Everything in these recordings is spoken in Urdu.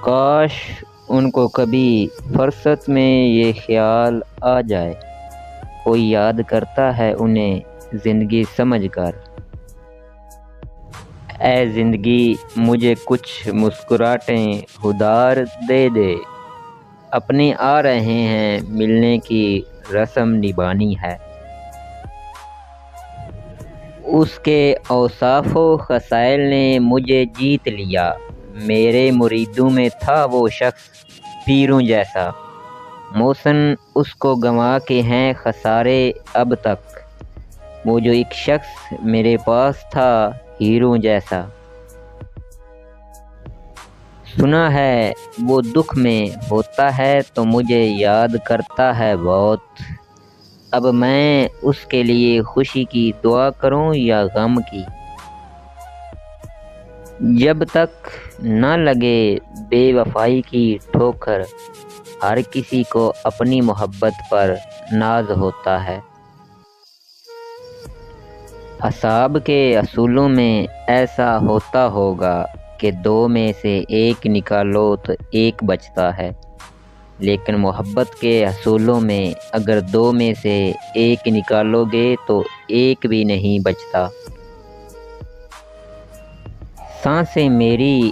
کاش ان کو کبھی فرصت میں یہ خیال آ جائے، کوئی یاد کرتا ہے انہیں زندگی سمجھ کر۔ اے زندگی مجھے کچھ مسکراہٹیں ادھار دے دے، اپنے آ رہے ہیں ملنے کی رسم نبھانی ہے۔ اس کے اوصاف و خصائل نے مجھے جیت لیا، میرے مریدوں میں تھا وہ شخص پیروں جیسا، محسن اس کو گنوا کے ہیں خسارے اب تک، وہ جو ایک شخص میرے پاس تھا ہیروں جیسا۔ سنا ہے وہ دکھ میں ہوتا ہے تو مجھے یاد کرتا ہے بہت، اب میں اس کے لیے خوشی کی دعا کروں یا غم کی؟ جب تک نہ لگے بے وفائی کی ٹھوکر، ہر کسی کو اپنی محبت پر ناز ہوتا ہے۔ حساب کے اصولوں میں ایسا ہوتا ہوگا کہ دو میں سے ایک نکالو تو ایک بچتا ہے، لیکن محبت کے اصولوں میں اگر دو میں سے ایک نکالو گے تو ایک بھی نہیں بچتا۔ سانسیں میری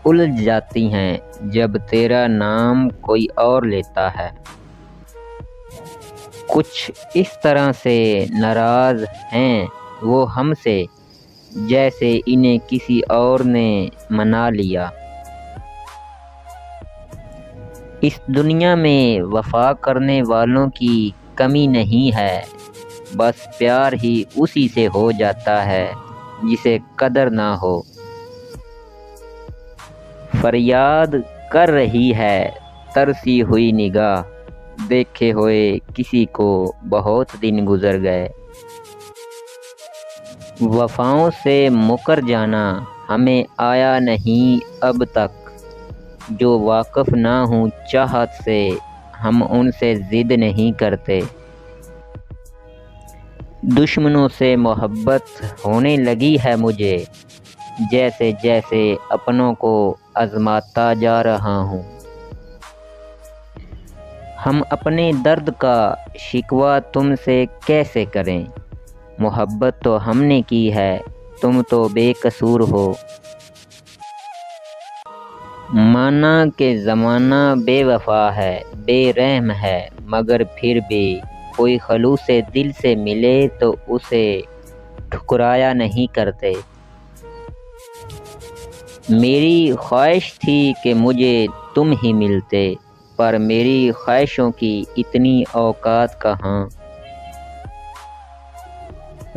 الجھ جاتی ہیں جب تیرا نام کوئی اور لیتا ہے، کچھ اس طرح سے ناراض ہیں وہ ہم سے جیسے انہیں کسی اور نے منا لیا۔ اس دنیا میں وفا کرنے والوں کی کمی نہیں ہے، بس پیار ہی اسی سے ہو جاتا ہے جسے قدر نہ ہو۔ فریاد کر رہی ہے ترسی ہوئی نگاہ، دیکھے ہوئے کسی کو بہت دن گزر گئے۔ وفاؤں سے مکر جانا ہمیں آیا نہیں اب تک، جو واقف نہ ہوں چاہت سے ہم ان سے ضد نہیں کرتے۔ دشمنوں سے محبت ہونے لگی ہے مجھے، جیسے جیسے اپنوں کو آزماتا جا رہا ہوں۔ ہم اپنے درد کا شکوہ تم سے کیسے کریں، محبت تو ہم نے کی ہے، تم تو بے قصور ہو۔ مانا کہ زمانہ بے وفا ہے، بے رحم ہے، مگر پھر بھی کوئی خلوص دل سے ملے تو اسے ٹھکرایا نہیں کرتے۔ میری خواہش تھی کہ مجھے تم ہی ملتے، پر میری خواہشوں کی اتنی اوقات کہاں۔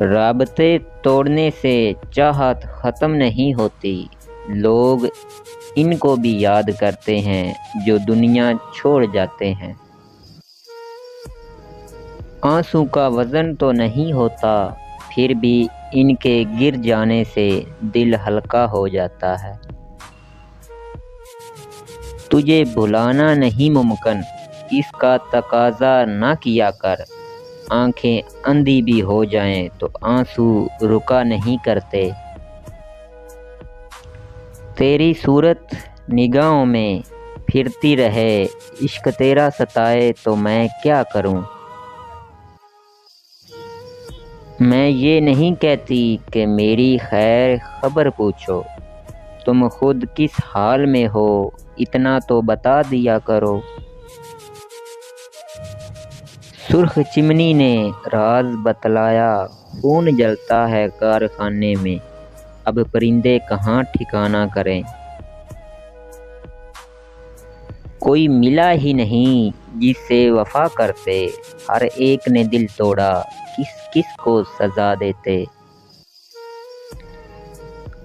رابطے توڑنے سے چاہت ختم نہیں ہوتی، لوگ ان کو بھی یاد کرتے ہیں جو دنیا چھوڑ جاتے ہیں۔ آنسو کا وزن تو نہیں ہوتا، پھر بھی ان کے گر جانے سے دل ہلکا ہو جاتا ہے۔ تجھے بھلانا نہیں ممکن، اس کا تقاضا نہ کیا کر، آنکھیں اندھی بھی ہو جائیں تو آنسو رکا نہیں کرتے۔ تیری صورت نگاہوں میں پھرتی رہے، عشق تیرا ستائے تو میں کیا کروں۔ میں یہ نہیں کہتی کہ میری خیر خبر پوچھو، تم خود کس حال میں ہو اتنا تو بتا دیا کرو۔ سرخ چمنی نے راز بتلایا، خون جلتا ہے کارخانے میں، اب پرندے کہاں ٹھکانہ کریں۔ کوئی ملا ہی نہیں جس سے وفا کرتے، ہر ایک نے دل توڑا، کس کس کو سزا دیتے۔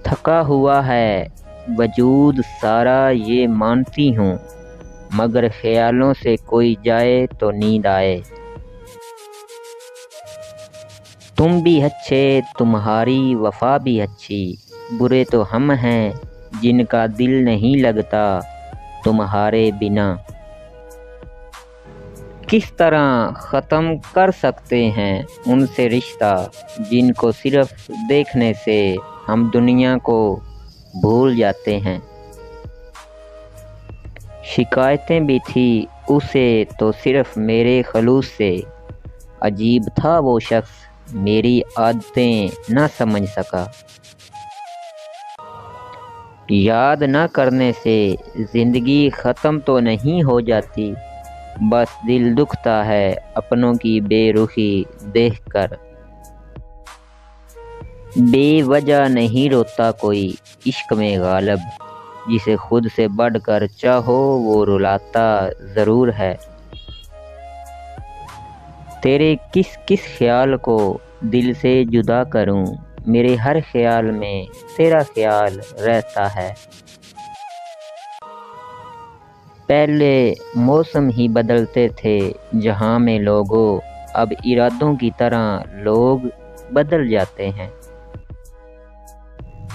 تھکا ہوا ہے وجود سارا یہ مانتی ہوں، مگر خیالوں سے کوئی جائے تو نیند آئے۔ تم بھی اچھے تمہاری وفا بھی اچھی، برے تو ہم ہیں جن کا دل نہیں لگتا تمہارے بنا۔ کس طرح ختم کر سکتے ہیں ان سے رشتہ جن کو صرف دیکھنے سے ہم دنیا کو بھول جاتے ہیں۔ شکایتیں بھی تھی اسے تو صرف میرے خلوص سے، عجیب تھا وہ شخص میری عادتیں نہ سمجھ سکا۔ یاد نہ کرنے سے زندگی ختم تو نہیں ہو جاتی، بس دل دکھتا ہے اپنوں کی بے رخی دیکھ کر۔ بے وجہ نہیں روتا کوئی عشق میں غالب، جسے خود سے بڑھ کر چاہو وہ رلاتا ضرور ہے۔ تیرے کس کس خیال کو دل سے جدا کروں، میرے ہر خیال میں تیرا خیال رہتا ہے۔ پہلے موسم ہی بدلتے تھے جہاں میں لوگوں، اب ارادوں کی طرح لوگ بدل جاتے ہیں۔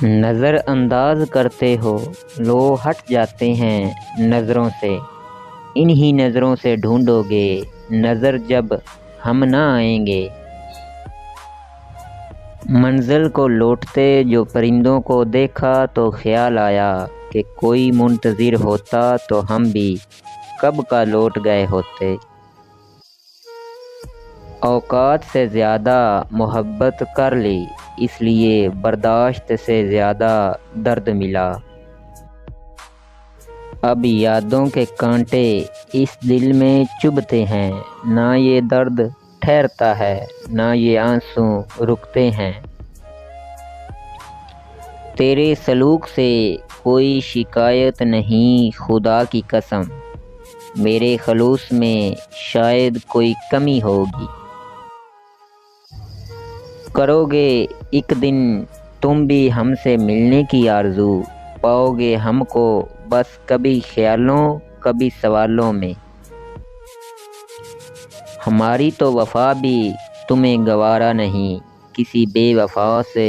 نظر انداز کرتے ہو لو ہٹ جاتے ہیں نظروں سے، انہی نظروں سے ڈھونڈو گے نظر جب ہم نہ آئیں گے۔ منزل کو لوٹتے جو پرندوں کو دیکھا تو خیال آیا کہ کوئی منتظر ہوتا تو ہم بھی کب کا لوٹ گئے ہوتے۔ اوقات سے زیادہ محبت کر لی، اس لیے برداشت سے زیادہ درد ملا۔ اب یادوں کے کانٹے اس دل میں چبھتے ہیں، نہ یہ درد ٹھہرتا ہے نہ یہ آنسو رکتے ہیں۔ تیرے سلوک سے کوئی شکایت نہیں خدا کی قسم، میرے خلوص میں شاید کوئی کمی ہوگی۔ کرو گے ایک دن تم بھی ہم سے ملنے کی آرزو، پاؤ گے ہم کو بس کبھی خیالوں کبھی سوالوں میں۔ ہماری تو وفا بھی تمہیں گوارا نہیں، کسی بے وفا سے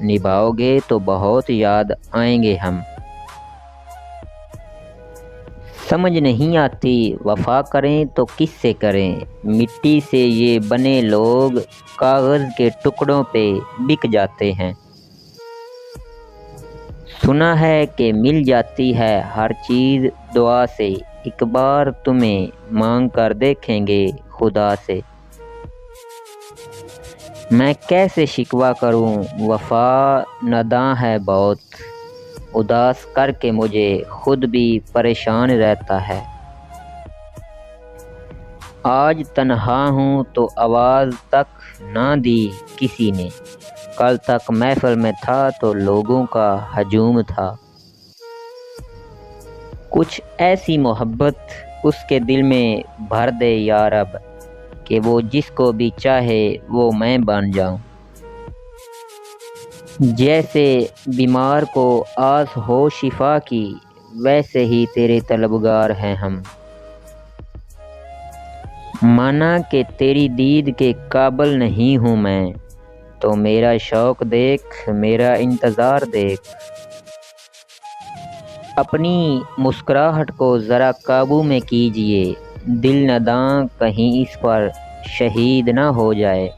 نبھاؤ گے تو بہت یاد آئیں گے ہم۔ سمجھ نہیں آتی وفا کریں تو کس سے کریں، مٹی سے یہ بنے لوگ کاغذ کے ٹکڑوں پہ بک جاتے ہیں۔ سنا ہے کہ مل جاتی ہے ہر چیز دعا سے، ایک بار تمہیں مانگ کر دیکھیں گے خدا سے۔ میں کیسے شکوہ کروں وفا ناداں ہے بہت، اداس کر کے مجھے خود بھی پریشان رہتا ہے۔ آج تنہا ہوں تو آواز تک نہ دی کسی نے، کل تک محفل میں تھا تو لوگوں کا ہجوم تھا۔ کچھ ایسی محبت اس کے دل میں بھر دے یا رب، کہ وہ جس کو بھی چاہے وہ میں بن جاؤں۔ جیسے بیمار کو آس ہو شفا کی، ویسے ہی تیرے طلبگار ہیں ہم۔ مانا کہ تیری دید کے قابل نہیں ہوں میں، تو میرا شوق دیکھ میرا انتظار دیکھ۔ اپنی مسکراہٹ کو ذرا قابو میں کیجیے، دل ناداں کہیں اس پر شہید نہ ہو جائے۔